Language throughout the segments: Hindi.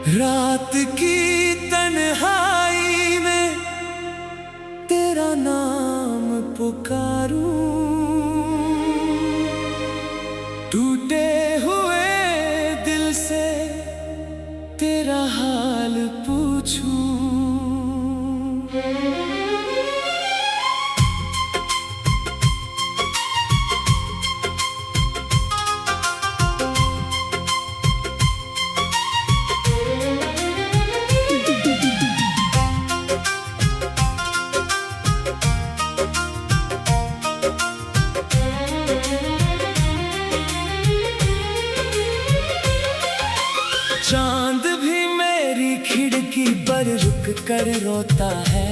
रात की तन्हाई में तेरा नाम पुकारूं, टूटे हुए दिल से तेरा हाल पूछूं। चांद भी मेरी खिड़की पर रुक कर रोता है,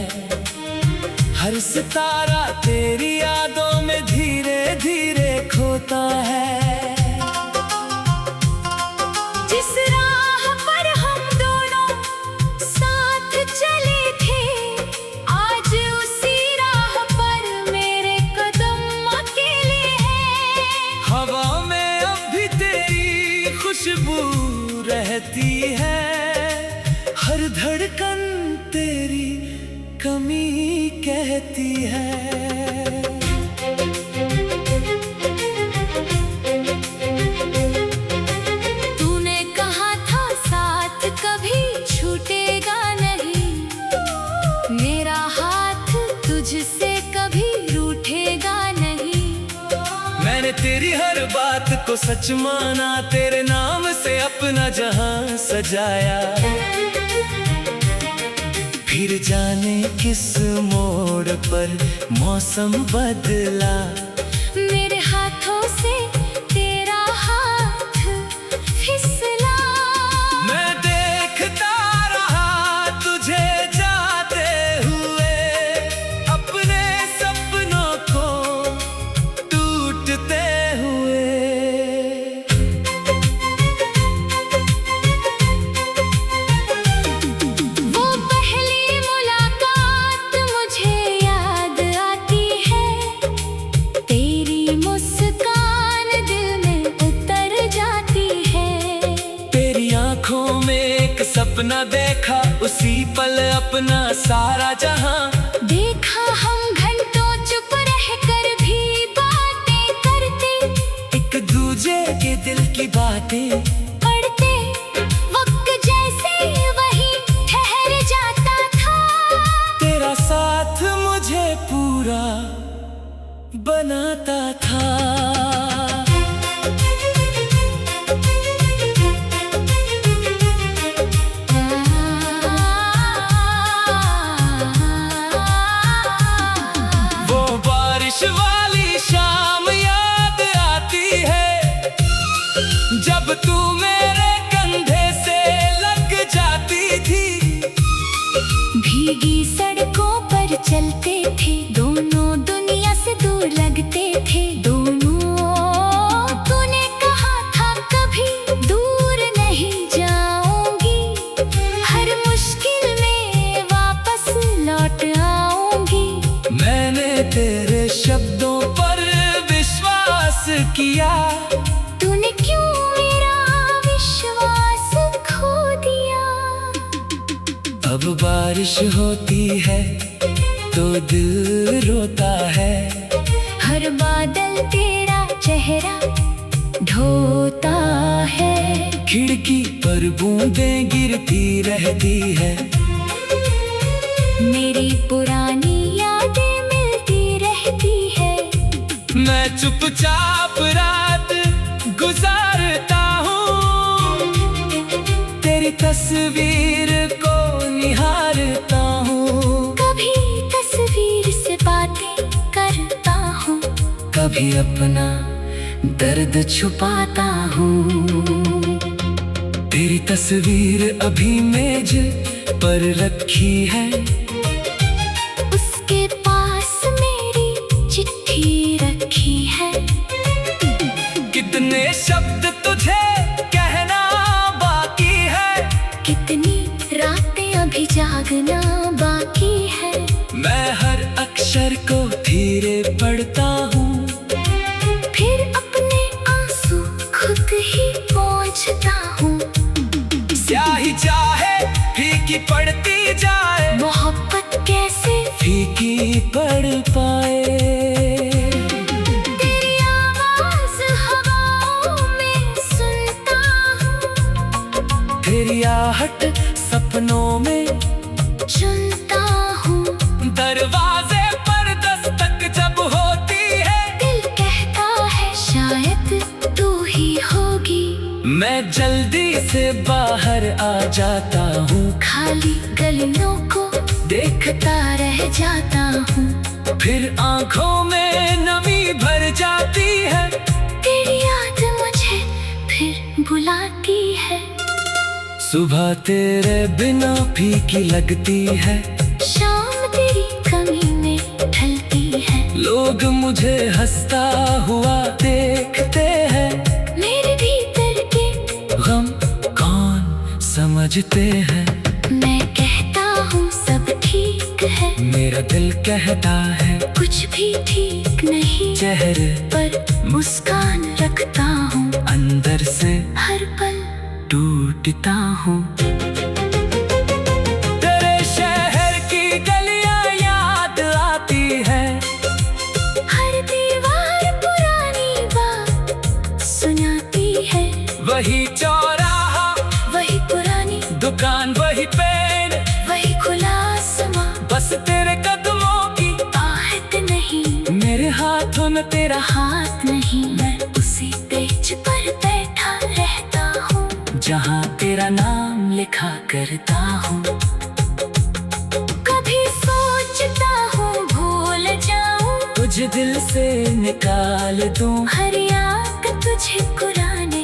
हर सितारा तेरी यादों में धीरे धीरे खोता है। जिस राह पर हम दोनों साथ चले थे, आज उसी राह पर मेरे कदम अकेले हैं। हवा में अब भी तेरी खुशबू रहती है, हर धड़कन तेरी कमी कहती है। तूने कहा था साथ कभी छूटेगा नहीं, मेरा हाथ तुझसे कभी रूठेगा नहीं। मैंने तेरी हर बात को सच माना, तेरे नाम से अपना जहां सजाया। फिर जाने किस मोड़ पर मौसम बदला, मेरे हाथों से तेरा हाथ फिसला। मैं देखता रहा तुझे जाते हुए, अपने सपनों को टूटते हुए। वो पहली मुलाकात मुझे याद आती है, तेरी मुस्कान दिल में उतर जाती है। तेरी आंखों में एक सपना देखा, उसी पल अपना सारा जहां देखा। हम घंटों चुप रहकर भी बातें करते, एक दूजे के दिल की बातें पढ़ते। वक्त जैसे वही ठहर जाता था, तेरा साथ मुझे पूरा बनाता था। वो बारिश वाली शाम याद आती है, जब तू मेरे कंधे से लग जाती थी। भीगी सड़कों पर चलते थे, दोनों दुनिया से दूर लगते थे दोनों। तूने कहा था कभी दूर नहीं जाऊंगी, हर मुश्किल में वापस लौट आऊंगी। मैंने तेरे शब्दों पर विश्वास किया, तूने क्यों मेरा विश्वास खो दिया। अब बारिश होती है तो दिल रोता है, हर बादल तेरा चेहरा ढोता है। खिड़की पर बूंदें गिरती रहती है, मेरी पुरानी यादें मिलती रहती है। मैं चुपचाप रात गुजारता हूँ, तेरी तस्वीर को निहारता हूँ। कभी तस्वीर से बातें करता हूँ, कभी अपना दर्द छुपाता हूँ। तेरी तस्वीर अभी मेज पर रखी है, उसके पास मेरी चिट्ठी रखी है। कितने शब्द तुझे कहना बाकी है, कितनी रातें अभी जागना बाकी है। मैं हर अक्षर को धीरे पढ़ता हूँ, फिर अपने आंसू खुद ही पोंछता हूँ। स्याही चाहे तेरी आहट सपनों में चुनता हूँ। दरवाजे पर दस्तक जब होती है, दिल कहता है शायद तू ही होगी। मैं जल्दी से बाहर आ जाता हूँ, खाली गलियों को देखता रह जाता हूँ। फिर आंखों में नमी भर जाती है, तेरी याद मुझे फिर बुलाती है। सुबह तेरे बिना फीकी लगती है, शाम तेरी कमी में ढलती है। लोग मुझे हंसता हुआ देखते हैं, मेरे भीतर के गम कौन समझते हैं। मैं कहता हूँ सब ठीक है, मेरा दिल कहता है कुछ भी ठीक नहीं। चेहरे पर मुस्कान रखता हूँ, अंदर से हर पल टूटता हूँ। तेरे शहर की गलियां याद आती है, हर दीवार पुरानी बात सुनाती है। वही चौराहा, वही पुरानी दुकान, वही पेड़, वही खुला आसमां, बस तेरे कदमों की आहट नहीं। मेरे हाथों में तेरा हाथ नहीं, मैं उसी पेज पर बैठा रहता हूँ, जहाँ तेरा नाम लिखा करता हूँ। कभी सोचता हूँ भूल जाऊं, तुझे दिल से निकाल दूं, हर याद तुझे पुराने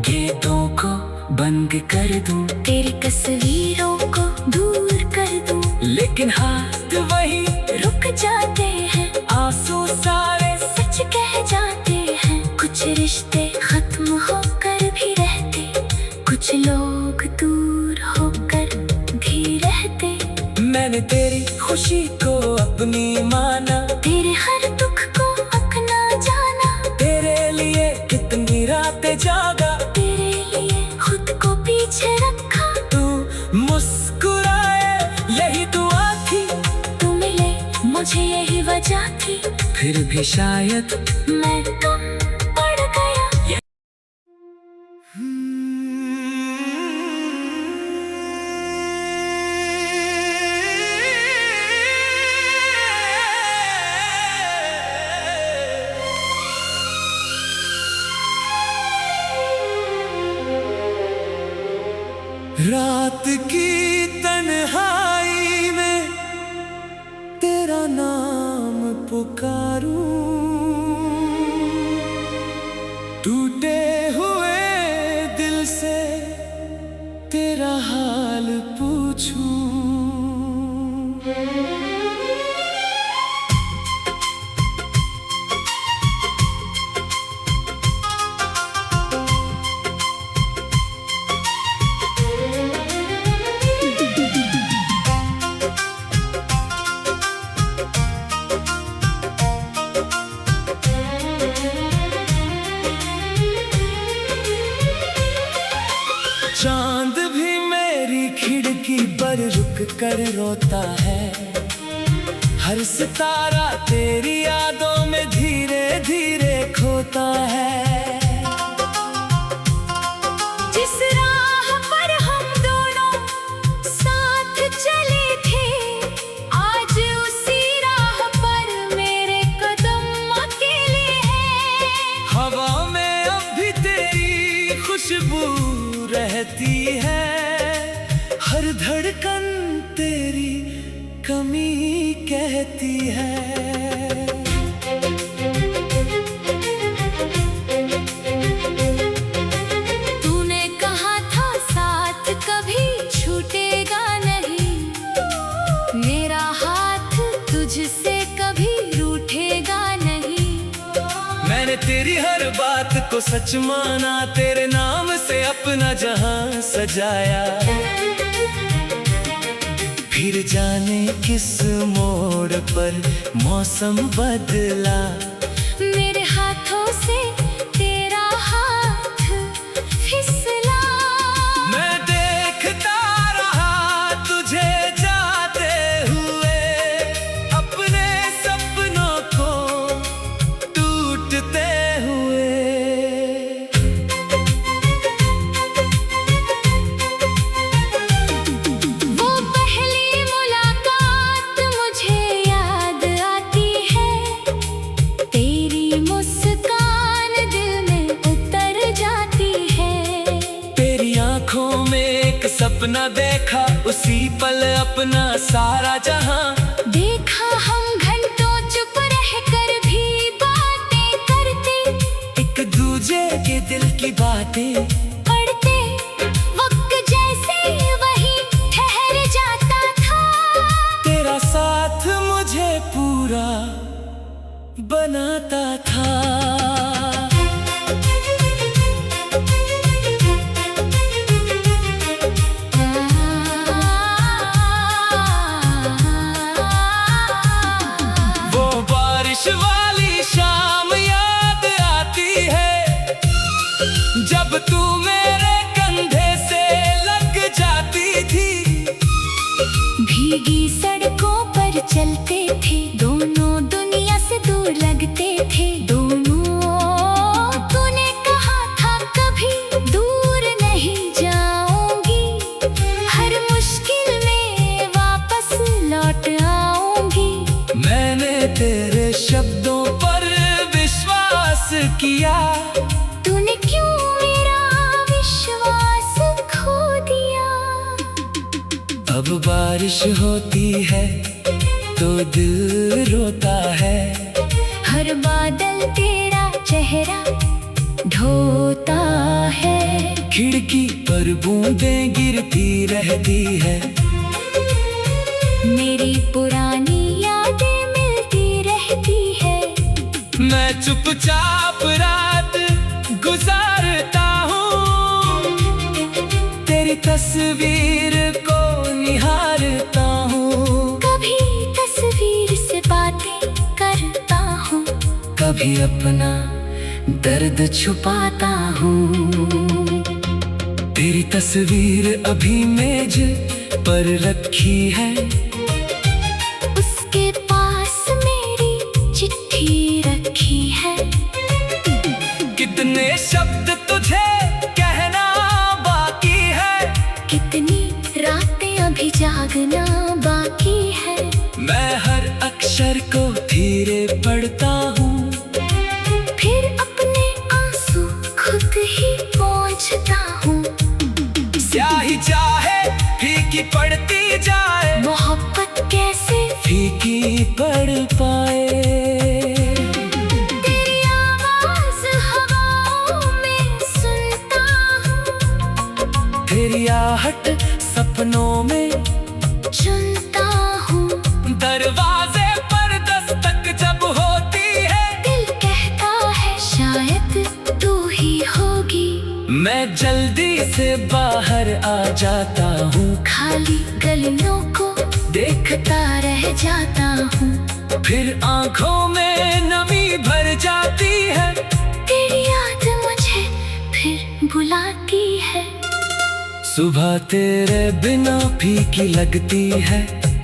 गीतों को बंद कर दूं, तेरी तस्वीरों को दूर कर दूं। लेकिन हाथ वही रुक जाते हैं, आंसू सारे सच कह जाते हैं। कुछ रिश्ते खत्म होकर भी रहते, कुछ लोग दूर होकर भी रहते। मैंने तेरी खुशी को अपनी माना, तेरे हर दुख को अपना जाना, तेरे लिए कितनी रातें जागा, तेरे लिए खुद को पीछे रखा। तू मुस्कुराए यही दुआ थी, तू मिले मुझे यही वजह थी, फिर भी शायद मैं कम पड़ गया। रात की तन्हाई में तेरा नाम पुकारूं, टूटे हुए दिल से तेरा हाल पूछूं। चांद भी मेरी खिड़की पर रुक कर रोता है, हर सितारा तेरी यादों में धीरे धीरे खोता है। जिस राह पर हम दोनों साथ चले थे, आज उसी राह पर मेरे कदम अकेले हैं। हवा में अब भी तेरी खुशबू रहती है, हर धड़कन तेरी कमी कहती है। तूने कहा था साथ कभी छूटेगा नहीं, मेरा हाथ तुझसे कभी रूठेगा नहीं। मैंने तेरी हर बात को सच माना, तेरे नाम से अपना जहां सजाया। फिर जाने किस मोड़ पर मौसम बदला, मेरे हाथों से तेरा हाथ फिसला। मैं देखता रहा तुझे जाते हुए, अपने सपनों को टूटते हुए। सपना देखा उसी पल अपना सारा जहां। देखा हम घंटों चुप रह कर भी बातें करते, एक दूजे के दिल की बातें पढ़ते वक्त जैसे वही ठहर जाता था। तेरा साथ मुझे पूरा बनाता था। वो बारिश वाली शाम याद आती है, जब तू मेरे कंधे से लग जाती थी। भीगी सड़कों पर चलते थे, दोनों दुनिया से दूर लगते थे। दोनों तूने कहा था कभी दूर नहीं जाऊंगी, हर मुश्किल में वापस लौट आऊंगी। मैंने तेरे शब्दों पर विश्वास किया, तूने क्यों मेरा विश्वास खो दिया। अब बारिश होती है तो दिल रोता है, हर बादल तेरा चेहरा ढोता है। खिड़की पर बूंदें गिरती रहती है, मेरी पुरानी यादें मिलती रहती है। मैं चुपचाप रात गुजारता हूँ, तेरी तस्वीर को निहारता हूँ। कभी तस्वीर से बातें करता हूँ, कभी अपना दर्द छुपाता हूँ। तेरी तस्वीर अभी मेज पर रखी है, उसके पास मेरी चिट्ठी रखी है। कितने शब्द तुझे कहना बाकी है, कितनी रातें अभी जागना बाकी है। मैं हर अक्षर को धीरे पढ़ता हूँ, फिर अपने आंसू खुद ही पोंछता हूँ। स्याही चाहे फीकी पड़ती जाए, मोहब्बत कैसे फीकी पड़ पाए। तेरी आवाज हवाओं में सुनता हूँ, तेरी आहट सपनों में चुनता हूँ। दरवाजे पर दस्तक जब होती है, दिल कहता है शायद तू ही होगी। मैं जल्दी से बाहर आ जाता हूँ, खाली गलियों को देखता रह जाता हूँ। फिर आंखों में नमी भर जाती है, तेरी याद मुझे फिर बुलाती है। सुबह तेरे बिना फीकी लगती है,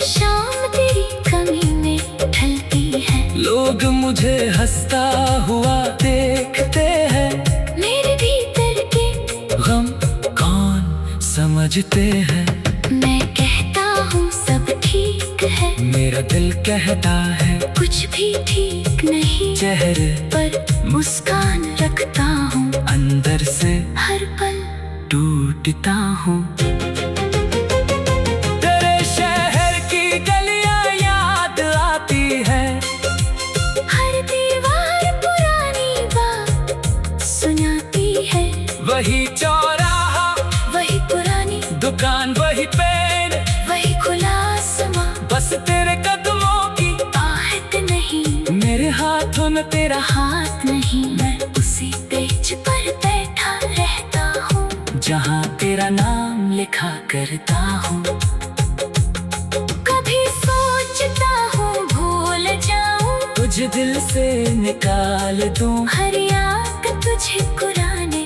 शाम तेरी कमी में ढलती है। लोग मुझे हंसता हुआ देखते हैं, मेरे भीतर के गम कौन समझते हैं। मैं कहता हूँ सब ठीक है, मेरा दिल कहता है कुछ भी ठीक नहीं। चेहरे पर मुस्कान रखता हूँ, अंदर से हर पल टूटता हूँ। तेरे शहर की गलियां याद आती है, हर दीवार पुरानी बात सुनाती है। वही चौराहा, वही पुरानी दुकान, वही पेड़, वही खुला आसमां। बस तेरे कदमों की आहट नहीं, मेरे हाथों में तेरा हाथ नहीं। मैं उसी पेज पर बैठा रहता हूँ, जहाँ तेरा नाम लिखा करता हूँ। कभी सोचता हूँ भूल जाऊं, तुझे दिल से निकाल दूं, हर याद तुझे पुराने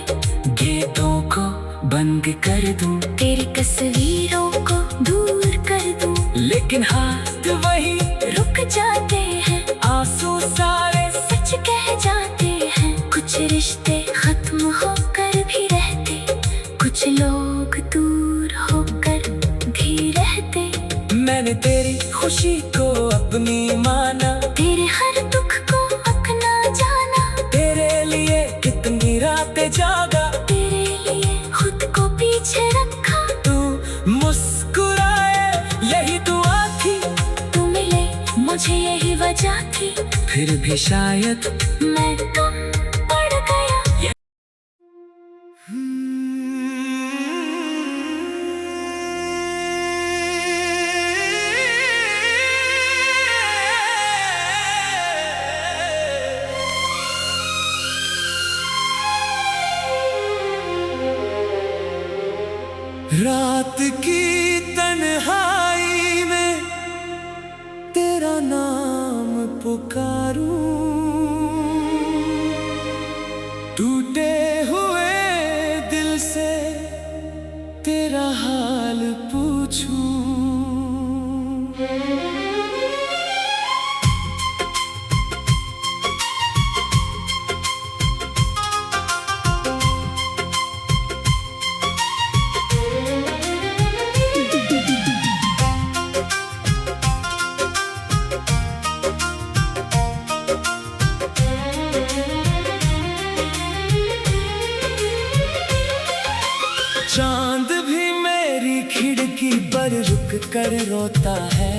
गीतों को बंद कर दूं, तेरी तस्वीरों को दूर कर दूं। लेकिन हाथ वही रुक जाते हैं, आंसू सारे सच कह जाते हैं। कुछ रिश्ते खत्म होकर भी रहते, कुछ लोग दूर होकर भी रहते। मैंने तेरी खुशी को अपनी माना, तेरे हर दुख को अपना जाना। तेरे लिए कितनी रातें जागा, तेरे लिए खुद को पीछे रखा। तू फिर भी शायद मैं कम पड़ गया। रात की तन्हाई में तेरा नाम पुकारूं, टूटे हुए दिल से तेरा हाल पूछूं। चांद भी मेरी खिड़की पर रुक कर रोता है,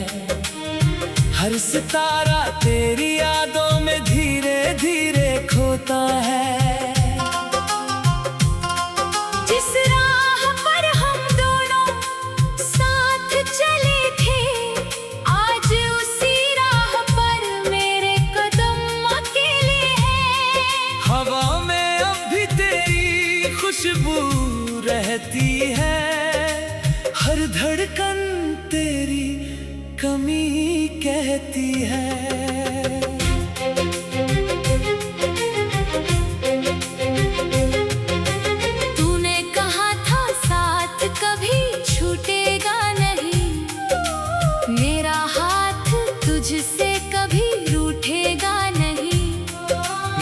हर सितारा तेरी यादों में धीरे धीरे खोता है। जिस राह पर हम दोनों साथ चले थे, आज उसी राह पर मेरे कदम अकेले हैं। हवा में अब भी तेरी खुशबू रहती है, हर धड़कन तेरी कमी कहती है। तूने कहा था साथ कभी छूटेगा नहीं, मेरा हाथ तुझसे कभी रूठेगा नहीं।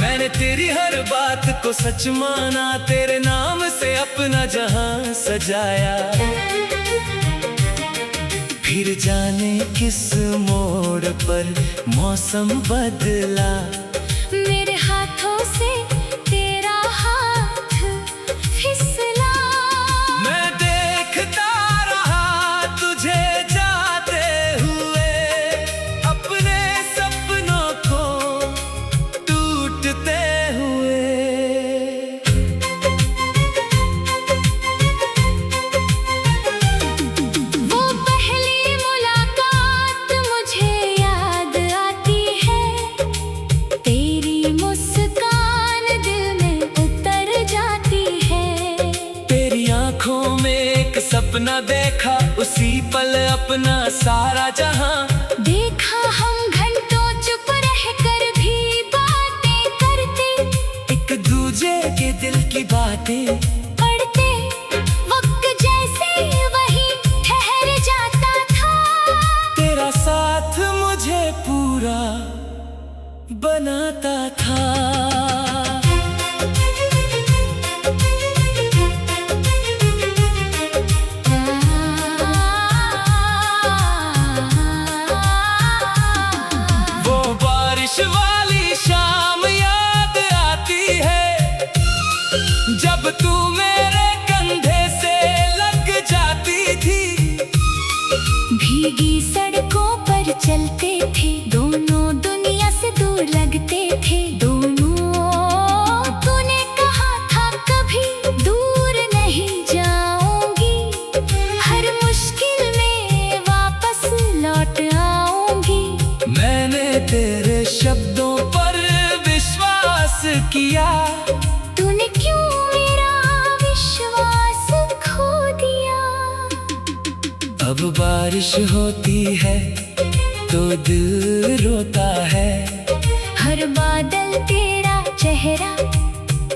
मैंने तेरी हर बात को सच माना, तेरे नाम से अपना जहां सजाया। फिर जाने किस मोड़ पर मौसम बदला, मेरे हाथों से तेरा हाथ फिसला। मैं देखता रहा तुझे जाते हुए, अपने सपनों को टूटते हुए। वो पहली मुलाकात मुझे याद आती है, तेरी मुस्कान दिल में उतर जाती है। तेरी आंखों में एक सपना देखा, उसी पल अपना सारा जहां देखा। हम घंटों चुप रहकर भी बातें करते, एक दूजे के दिल की बातें पढ़ते। वक्त जैसे वही ठहर जाता था, तेरा साथ मुझे पूरा बनाता था। वो बारिश वाली शाम याद आती है, जब तू मेरे कंधे से लग जाती थी। भीगी सड़कों पर चलते थे, दोनों दुनिया से दूर लगते थे दोनों। तूने कहा था कभी दूर नहीं जाऊंगी, हर मुश्किल में वापस लौट आऊंगी। मैंने तेरे शब्दों पर विश्वास किया, तूने क्यों मेरा विश्वास खो दिया। अब बारिश होती है तो दिल रोता है, हर बादल तेरा चेहरा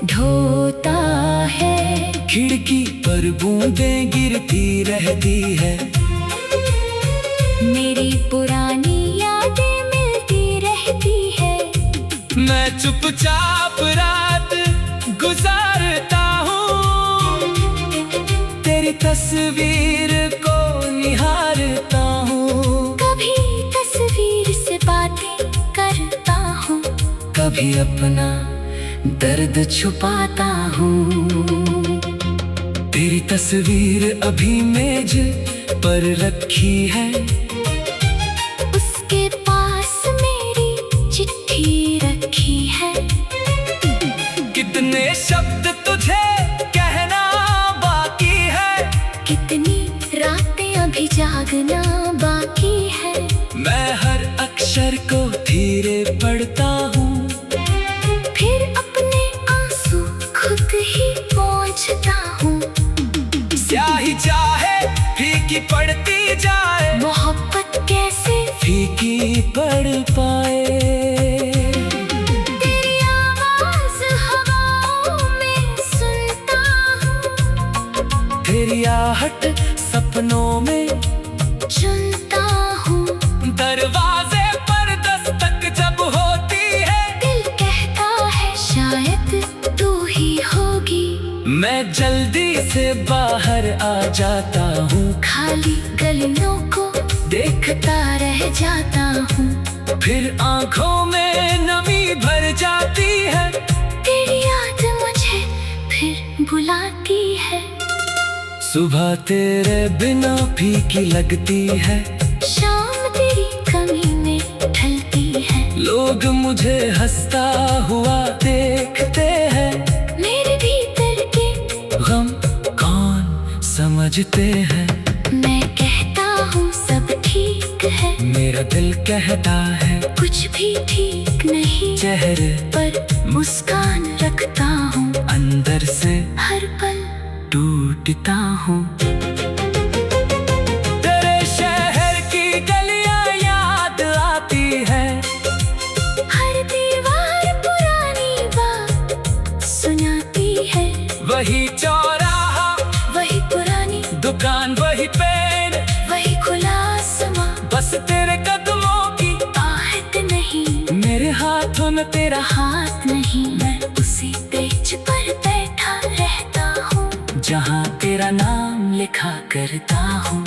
ढोता है। खिड़की पर बूंदें गिरती रहती है, मेरी पुरानी यादें मिलती रहती है। मैं चुपचाप रात गुजारता हूँ, तेरी तस्वीर को निहारता हूँ। कभी तस्वीर से बातें करता हूँ, कभी अपना दर्द छुपाता हूँ। तेरी तस्वीर अभी मेज पर रखी है, उसके पास मेरी चिट्ठी कितनी रातें अभी जागना बाकी है। मैं हर अक्षर को धीरे पढ़ता हूँ, फिर अपने आंसू खुद ही पोंछता हूँ। स्याही चाहे फीकी पड़ती जाए, मोहब्बत कैसे फीकी पड़ पाए। तेरी आवाज हवाओं में सुनता हूँ, तेरी आहट सपनों में चुनता हूँ। दरवाजे पर दस्तक जब होती है, दिल कहता है शायद तू ही होगी। मैं जल्दी से बाहर आ जाता हूँ, खाली गलियों को देखता रह जाता हूँ। फिर आंखों में नमी भर जाती है। तेरी याद मुझे फिर बुलाती है। सुबह तेरे बिना फीकी लगती है, शाम तेरी कमी में ढलती है। लोग मुझे हंसता हुआ देखते हैं, मेरे भीतर के गम कौन समझते हैं। मैं कहता हूँ सब ठीक है, मेरा दिल कहता है कुछ भी ठीक नहीं। चेहरे पर मुस्कान रखता हूँ, अंदर से हर पल टूटता हूँ। तेरे शहर की गलियां याद आती है, हर दीवार पुरानी बात सुनाती है। वही चौराहा, वही पुरानी दुकान, वही पेड़, वही खुला आसमां। बस तेरे कदमों की आहट नहीं, मेरे हाथों में तेरा हाथ नहीं। मैं उसी पेज पर बैठा रहता हूँ, जहाँ तेरा नाम लिखा करता हूँ।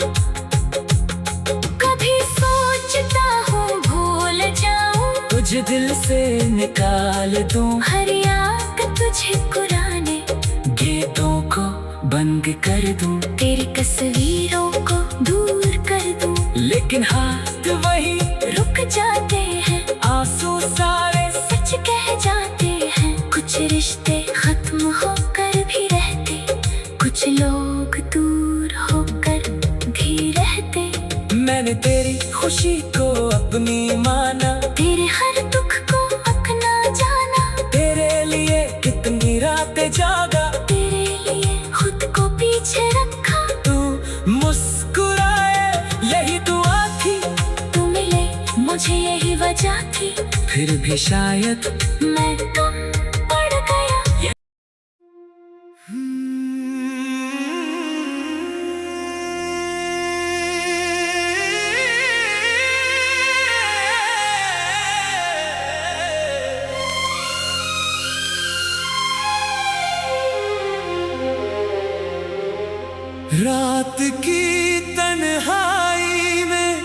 कभी सोचता हूँ भूल जाऊं, तुझे दिल से निकाल दूं, हर याद तुझे पुराने गीतों को बंद कर दूं, तेरी तस्वीरों को दूर कर दूं। लेकिन हाथ वही रुक जाते हैं, आंसू सारे सच कह जाते हैं। कुछ रिश्ते खत्म होकर भी रहते, कुछ लोग दूर होकर भी रहते। मैंने तेरी खुशी को अपनी माना, तेरे हर दुख को अपना जाना। तेरे लिए कितनी रातें जागा, तेरे लिए खुद को पीछे रखा। तू मुस्कुराए यही दुआ थी, तू मिले मुझे यही वजह थी। फिर भी शायद मैं कम पड़ गया। रात की तन्हाई में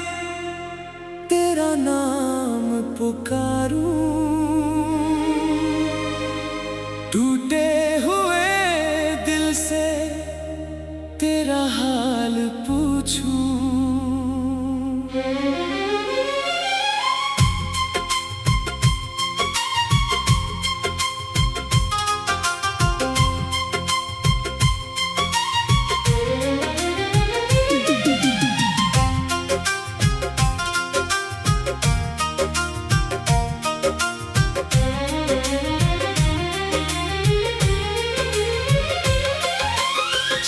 तेरा नाम पुकारूं, टूटे हुए दिल से तेरा हाल पूछूं।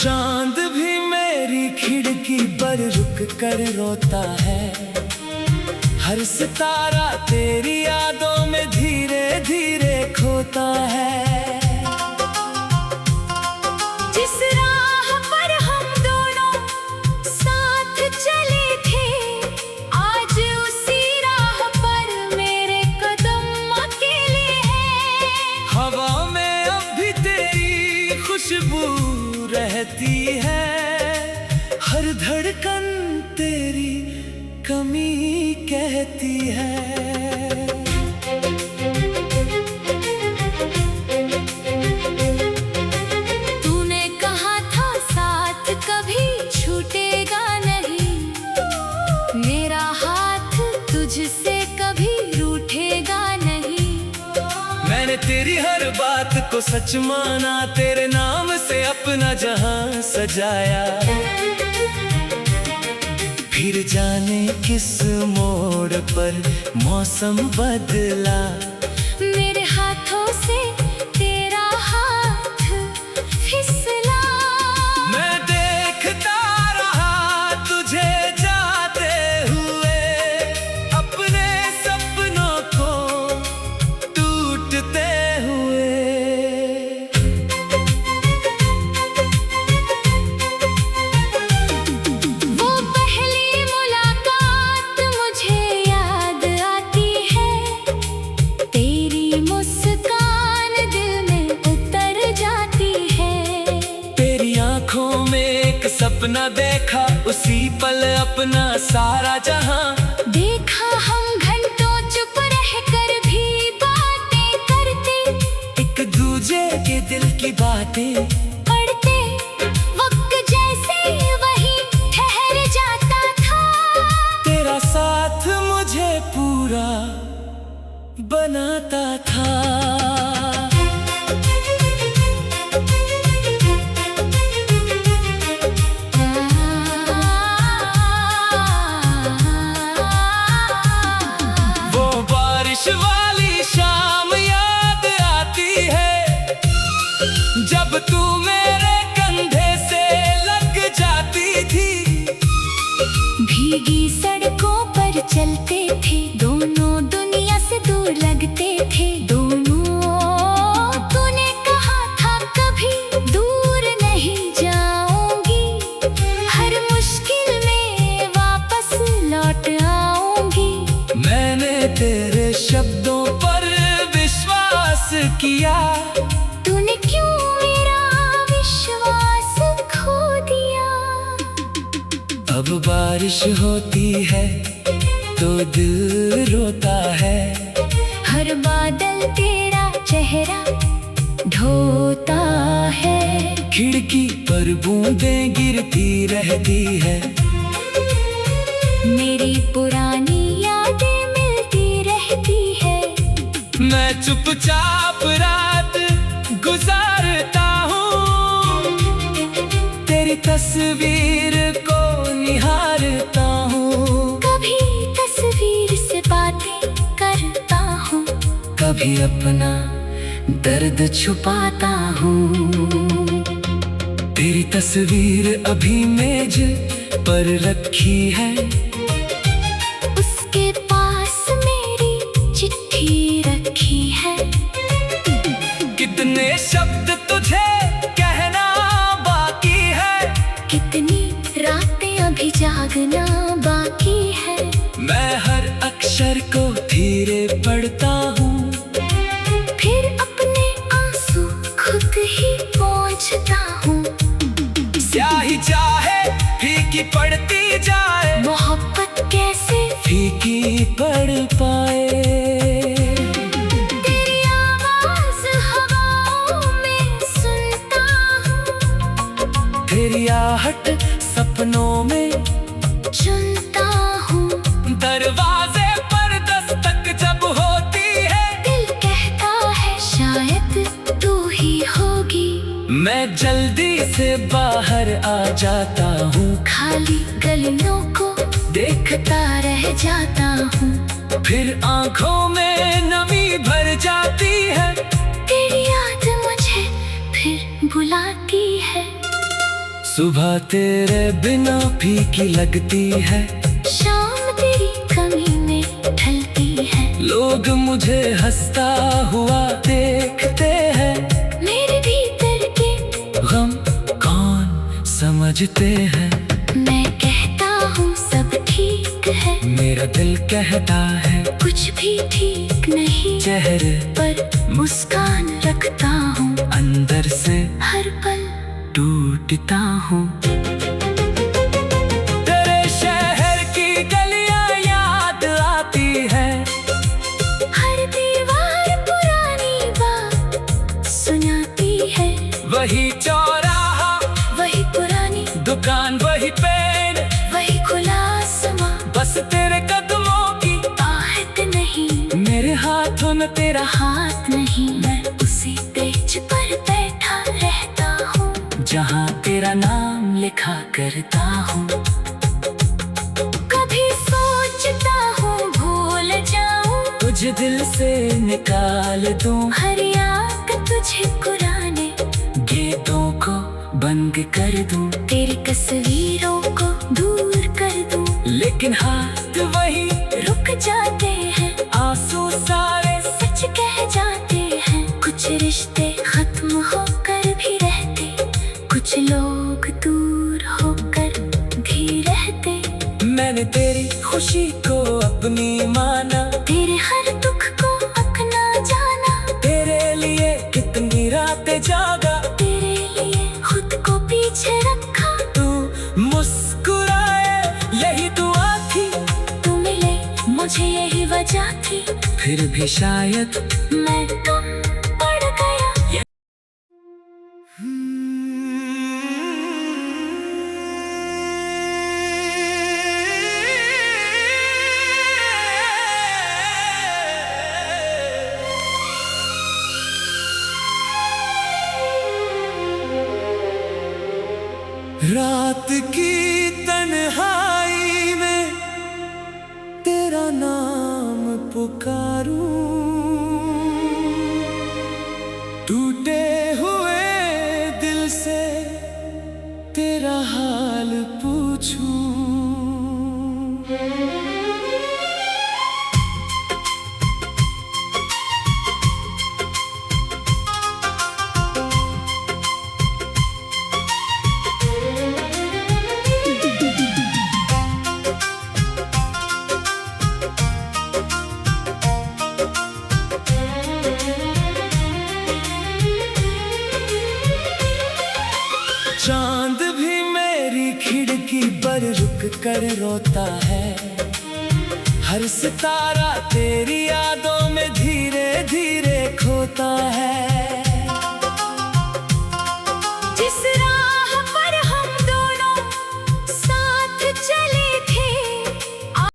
चांद भी मेरी खिड़की पर रुक कर रोता है, हर सितारा तेरी यादों में धीरे धीरे खोता है। जिस राह पर हम दोनों साथ चले थे, आज उसी राह पर मेरे कदम अकेले हैं। हवा में अब भी तेरी खुशबू रहती है, हर धड़कन तेरी कमी कहती है। तूने कहा था साथ कभी छूटेगा नहीं, मेरा हाथ तुझसे कभी रूठेगा नहीं। मैंने तेरी हर बात को सच माना, तेरे नाम से अपना जहां सजाया। फिर जाने किस मोड़ पर मौसम बदला, मेरे हाथों से तेरा हाथ फिसला। मैं देखता रहा तुझे जाते हुए, अपने सपनों को टूटते हुए। वो पहली मुलाकात मुझे याद आती है, तेरी मुस्कान दिल में उतर जाती है। तेरी आंखों में एक सपना देखा, उसी पल अपना सारा जहां देखा हम घंटों चुप रहकर भी बातें करते, एक दूजे के दिल की बातें पढ़ते। वक्त जैसे वही ठहर जाता था, तेरा साथ मुझे पूरा बनाता था। वो बारिश वाली शाम याद आती है, जब तू मेरे कंधे से लग जाती थी। भीगी सड़कों पर चलते थे, दोनों दुनिया से दूर लगते थे दोनों। तूने कहा था कभी दूर नहीं जाऊंगी, हर मुश्किल में वापस लौट आऊंगी। मैंने तेरे शब्दों पर विश्वास किया, तूने क्यों मेरा विश्वास खो दिया। अब बारिश होती है तो दिल रोता है, हर बादल तेरा चेहरा ढोता है। खिड़की पर बूंदें गिरती रहती है, मेरी पुरानी यादें मिलती रहती है। मैं चुपचाप रात गुजारता हूँ, तेरी तस्वीर को निहारता हूँ। कभी तस्वीर से बातें करता हूँ, कभी अपना दर्द छुपाता हूँ। तेरी तस्वीर अभी मेज पर रखी है, उसके पास मेरी चिट्ठी रखी है। कितने शब्द तुझे कहना बाकी है, कितनी रातें अभी जागना बाकी है। मैं हर अक्षर को धीरे पढ़ता हूँ, फिर अपने आंसू खुद ही पोंछता हूँ। स्याही चाहे फीकी पड़ती जाए, मोहब्बत कैसे फीकी पड़ पाए। तेरी आवाज हवाओं में सुनता हूँ, तेरी आहट सपनों में चुनता हूँ। दरवाजे पर दस्तक जब होती है, दिल कहता है शायद तू ही होगी। मैं जल्दी से बाहर आ जाता हूँ, खाली गलियों को देखता रह जाता हूँ। फिर आंखों में नमी भर जाती है, तेरी याद मुझे फिर बुलाती है। सुबह तेरे बिना फीकी लगती है, शाम तेरी कमी में ढलती है। लोग मुझे हंसता हुआ देखते हैं, मेरे भीतर के गम कौन समझते हैं। मैं कहता हूँ सब ठीक है, मेरा दिल कहता है कुछ भी ठीक नहीं। चेहरे पर मुस्कान रखता हूँ, अंदर से हर पल टूटता हूँ। तेरे शहर की गलियां याद आती है, हर दीवार पुरानी बात सुनाती है। वही चौराहा, वही पुरानी दुकान, वही पेन, वही खुला आसमां, बस तेरे कदमों की आहट नहीं। मेरे हाथों में तेरा हाथ नहीं, मैं उसे पे चुका जहाँ तेरा नाम लिखा करता हूँ। कभी सोचता हूँ भूल जाऊं, तुझे दिल से निकाल दूं, हर याद तुझे पुराने गीतों को बंद कर दूं, तेरी तस्वीरों को दूर कर दूं। लेकिन हाथ वही रुक जाते हैं, आंसू सारे सच कह जाते हैं। कुछ रिश्ते खत्म होकर भी रहते, कुछ लोग दूर होकर भी रहते। मैंने तेरी खुशी को अपनी माना, तेरे हर दुख को अपना जाना, तेरे लिए कितनी रातें जागा, तेरे लिए खुद को पीछे रखा। तू मुस्कुराए यही दुआ थी, तू मिले मुझे यही वजह थी, फिर भी शायद मैं कम पड़ गया। रात की तन्हाई में तेरा नाम पुकारूं, टूटे हुए दिल से तेरा हाल पूछूं। चांद भी मेरी खिड़की पर रुक कर रोता है, हर सितारा तेरी यादों में धीरे धीरे खोता है।